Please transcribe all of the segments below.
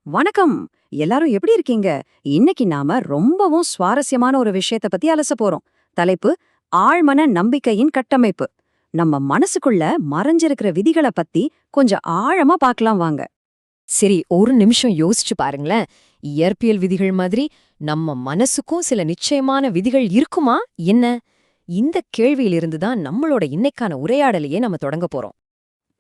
வணக்கம். எல்லாரும் எப்படி இருக்கீங்க? இன்னைக்கு நாம ரொம்பவும் சுவாரஸ்யமான ஒரு விஷயத்த பத்தி அலச போறோம். தலைப்பு ஆழ்மன நம்பிக்கையின் கட்டமைப்பு. நம்ம மனசுக்குள்ள மறைஞ்சிருக்கிற விதிகளை பத்தி கொஞ்சம் ஆழமா பார்க்கலாம் வாங்க. சரி, ஒரு நிமிஷம் யோசிச்சு பாருங்களேன். இயற்பியல் விதிகள் மாதிரி நம்ம மனசுக்கும் சில நிச்சயமான விதிகள் இருக்குமா என்ன? இந்த கேள்வியிலிருந்து தான் நம்மளோட இன்னைக்கான உரையாடலையே நம்ம தொடங்க போறோம்.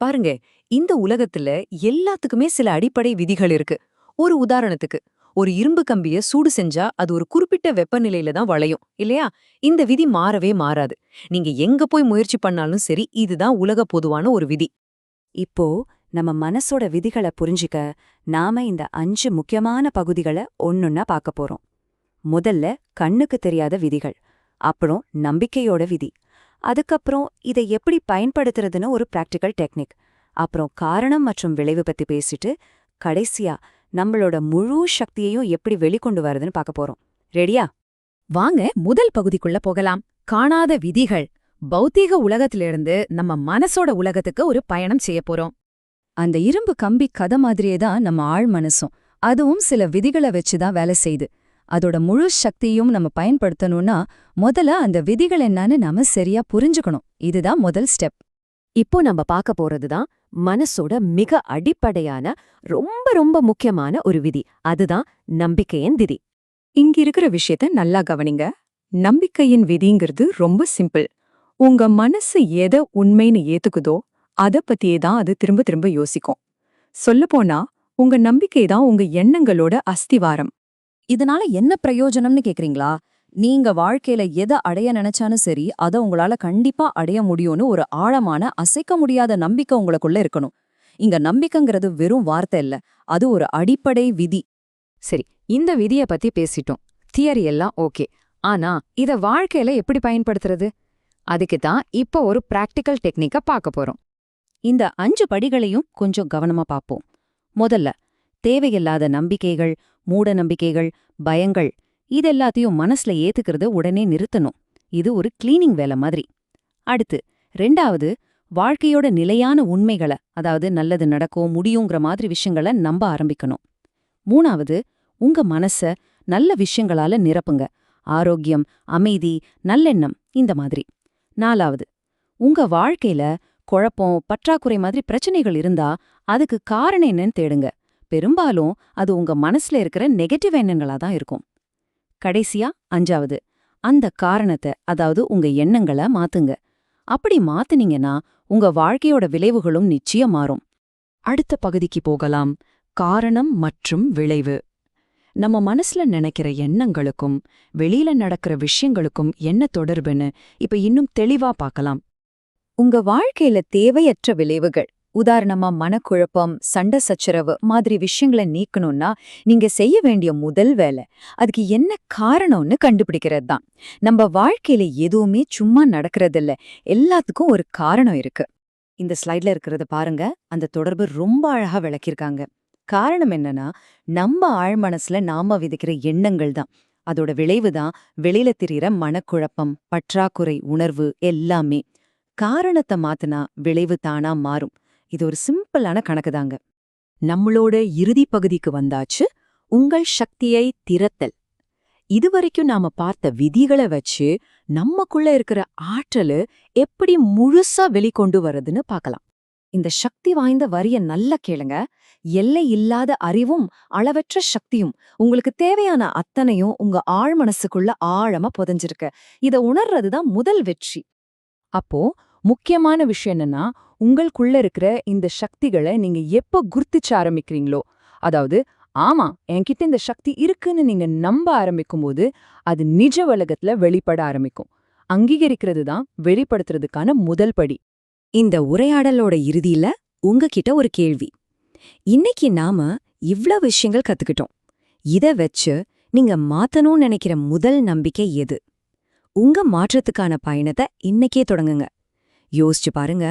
பாருங்க, இந்த உலகத்துல எல்லாத்துக்குமே சில அடிப்படை விதிகள் இருக்கு. ஒரு உதாரணத்துக்கு, ஒரு இரும்பு கம்பிய சூடு செஞ்சா அது ஒரு குறிப்பிட்ட வெப்பநிலையில தான் வளையும், இல்லையா? இந்த விதி மாறவே மாறாது. நீங்க எங்க போய் முயற்சி பண்ணாலும் சரி, இதுதான் உலக பொதுவான ஒரு விதி. இப்போ நம்ம மனசோட விதிகளை புரிஞ்சிக்க நாம இந்த 5 முக்கியமான பகுதிகளை ஒன்னொன்னா பார்க்க போறோம். முதல்ல கண்ணுக்கு தெரியாத விதிகள், அப்புறம் நம்பிக்கையோட விதி, அதுக்கப்புறம் இதை எப்படி பயன்படுத்துறதுன்னு ஒரு பிராக்டிக்கல் டெக்னிக், அப்புறம் காரணம் மற்றும் விளைவு பத்தி பேசிட்டு கடைசியா நம்மளோட முழு சக்தியையும் எப்படி வெளிக்கொண்டு வரதுன்னு பார்க்க போறோம். ரெடியா? வாங்க முதல் பகுதிக்குள்ள போகலாம். காணாத விதிகள். பௌத்தீக உலகத்திலிருந்து நம்ம மனசோட உலகத்துக்கு ஒரு பயணம் செய்ய போறோம். அந்த இரும்பு கம்பி கதை மாதிரியே தான் நம்ம ஆழ் மனசும். அதுவும் சில விதிகளை வச்சுதான் வேலை செய்யுது. அதோட முழு சக்தியும் நம்ம பயன்படுத்தணும்னா முதல்ல அந்த விதிகள் என்னன்னு நாம சரியா புரிஞ்சுக்கணும். இதுதான் முதல் ஸ்டெப். இப்போ நம்ம பார்க்க போறதுதான் மனசோட மிக அடிப்படையான ரொம்ப ரொம்ப முக்கியமான ஒரு விதி. அதுதான் நம்பிக்கையின் விதி. இங்க இருக்கிற விஷயத்த நல்லா கவனிங்க. நம்பிக்கையின் விதிங்கிறது ரொம்ப சிம்பிள். உங்க மனசு எதை உண்மைன்னு ஏத்துக்குதோ அத பத்தியே தான் அது திரும்ப திரும்ப யோசிக்கும். சொல்லப்போனா உங்க நம்பிக்கை தான் உங்க எண்ணங்களோட அஸ்திவாரம். இதனால என்ன பிரயோஜனம்னு கேக்குறீங்களா? நீங்க வாழ்க்கையில எதை அடைய நினைச்சாலும் சரி, அதை உங்களால கண்டிப்பா அடைய முடியும்னு ஒரு ஆழமான அசைக்க முடியாத நம்பிக்கை உங்களுக்குள்ள இருக்கணும். இங்க நம்பிக்கைங்கிறது வெறும் வார்த்தை இல்ல, அது ஒரு அடிப்படை விதி. சரி, இந்த விதிய பத்தி பேசிட்டோம். தியரி எல்லாம் ஓகே. ஆனா இத வாழ்க்கையில எப்படி பயன்படுத்துறது? அதுக்கு தான் இப்போ ஒரு பிராக்டிக்கல் டெக்னிக்க பார்க்க போறோம். இந்த 5 படிகளையும் கொஞ்சம் கவனமா பார்ப்போம். முதல்ல, தேவையில்லாத நம்பிக்கைகள், மூட நம்பிக்கைகள், பயங்கள் இதெல்லாத்தையும் மனசுல ஏத்துக்கிறத உடனே நிறுத்தணும். இது ஒரு கிளீனிங் வேலை மாதிரி. அடுத்து, 2வது, வாழ்க்கையோட நிலையான உண்மைகளை, அதாவது நல்லது நடக்கும் முடியுங்கிற மாதிரி விஷயங்களை நம்ப ஆரம்பிக்கணும். 3வது, உங்க மனச நல்ல விஷயங்களால நிரப்புங்க. ஆரோக்கியம், அமைதி, நல்லெண்ணம் இந்த மாதிரி. 4வது, உங்க வாழ்க்கையில குழப்பம், பற்றாக்குறை மாதிரி பிரச்சனைகள் இருந்தா அதுக்கு காரணம் என்னன்னு தேடுங்க. பெரும்பாலும் அது உங்க மனசுல இருக்கிற நெகட்டிவ் எண்ணங்களா தான் இருக்கும். கடைசியா 5வது, அந்த காரணத்தை, அதாவது உங்க எண்ணங்களை மாத்துங்க. அப்படி மாத்துனீங்கன்னா உங்க வாழ்க்கையோட விளைவுகளும் நிச்சயம் மாறும். அடுத்த பகுதிக்கு போகலாம். காரணம் மற்றும் விளைவு. நம்ம மனசுல நினைக்கிற எண்ணங்களுக்கும் வெளியில நடக்கிற விஷயங்களுக்கும் என்ன தொடர்புன்னு இப்ப இன்னும் தெளிவா பார்க்கலாம். உங்க வாழ்க்கையில தேவையற்ற விளைவுகள், உதாரணமா மனக்குழப்பம், சண்டை சச்சரவு மாதிரி விஷயங்களை நீக்கணும்னா நீங்க செய்ய வேண்டிய முதல் வேலை அதுக்கு என்ன காரணம்னு கண்டுபிடிக்கிறது தான். நம்ம வாழ்க்கையில எதுவுமே சும்மா நடக்கிறதில்ல, எல்லாத்துக்கும் ஒரு காரணம் இருக்கு. இந்த ஸ்லைட்ல இருக்கிறத பாருங்க, அந்த தொடர்பு ரொம்ப அழகா விளக்கியிருக்காங்க. காரணம் என்னன்னா, நம்ம ஆழ்மனசுல நாம விதைக்கிற எண்ணங்கள் தான். அதோட விளைவு தான் வெளியில தெரியிற மனக்குழப்பம், பற்றாக்குறை உணர்வு எல்லாமே. காரணத்தை மாத்துனா விளைவு தானா மாறும். இது ஒரு சிம்பிளான கணக்குதாங்க. நம்மளோட இறுதி பகுதிக்கு வந்தாச்சு. உங்கள் சக்தியை திறத்தல். இதுவரைக்கும் நாம பார்த்த விதிகளை வச்சு நமக்குள்ள இருக்கிற ஆற்றலு எப்படி முழுசா வெளிக்கொண்டு வரதுன்னு பார்க்கலாம். இந்த சக்தி வாய்ந்த வரிய நல்லா கேளுங்க. எல்லை இல்லாத அறிவும் அளவற்ற சக்தியும், உங்களுக்கு தேவையான அத்தனையும் உங்க ஆழ் மனசுக்குள்ள ஆழமா புதைஞ்சிருக்கு. இத உணர்றதுதான் முதல் வெற்றி. அப்போ முக்கியமான விஷயம் என்னன்னா, உங்களுக்குள்ள இருக்கிற இந்த சக்திகளை நீங்க எப்ப குர்த்திச்ச ஆரம்பிக்கிறீங்களோ, அதாவது ஆமா என்கிட்ட இந்த சக்தி இருக்குன்னு நீங்க நம்ப ஆரம்பிக்கும்போது அது நிஜ உலகத்துல வெளிப்பட ஆரம்பிக்கும். அங்கீகரிக்கிறது தான் வெளிப்படுத்துறதுக்கான முதல் படி. இந்த உரையாடலோட இறுதியில உங்ககிட்ட ஒரு கேள்வி. இன்னைக்கு நாம இவ்ளோ விஷயங்கள் கத்துக்கிட்டோம். இத வச்சு நீங்க மாத்தணும்னு நினைக்கிற முதல் நம்பிக்கை எது? உங்க மாற்றத்துக்கான பயணத்தை இன்னைக்கே தொடங்குங்க. யோசிச்சு பாருங்க.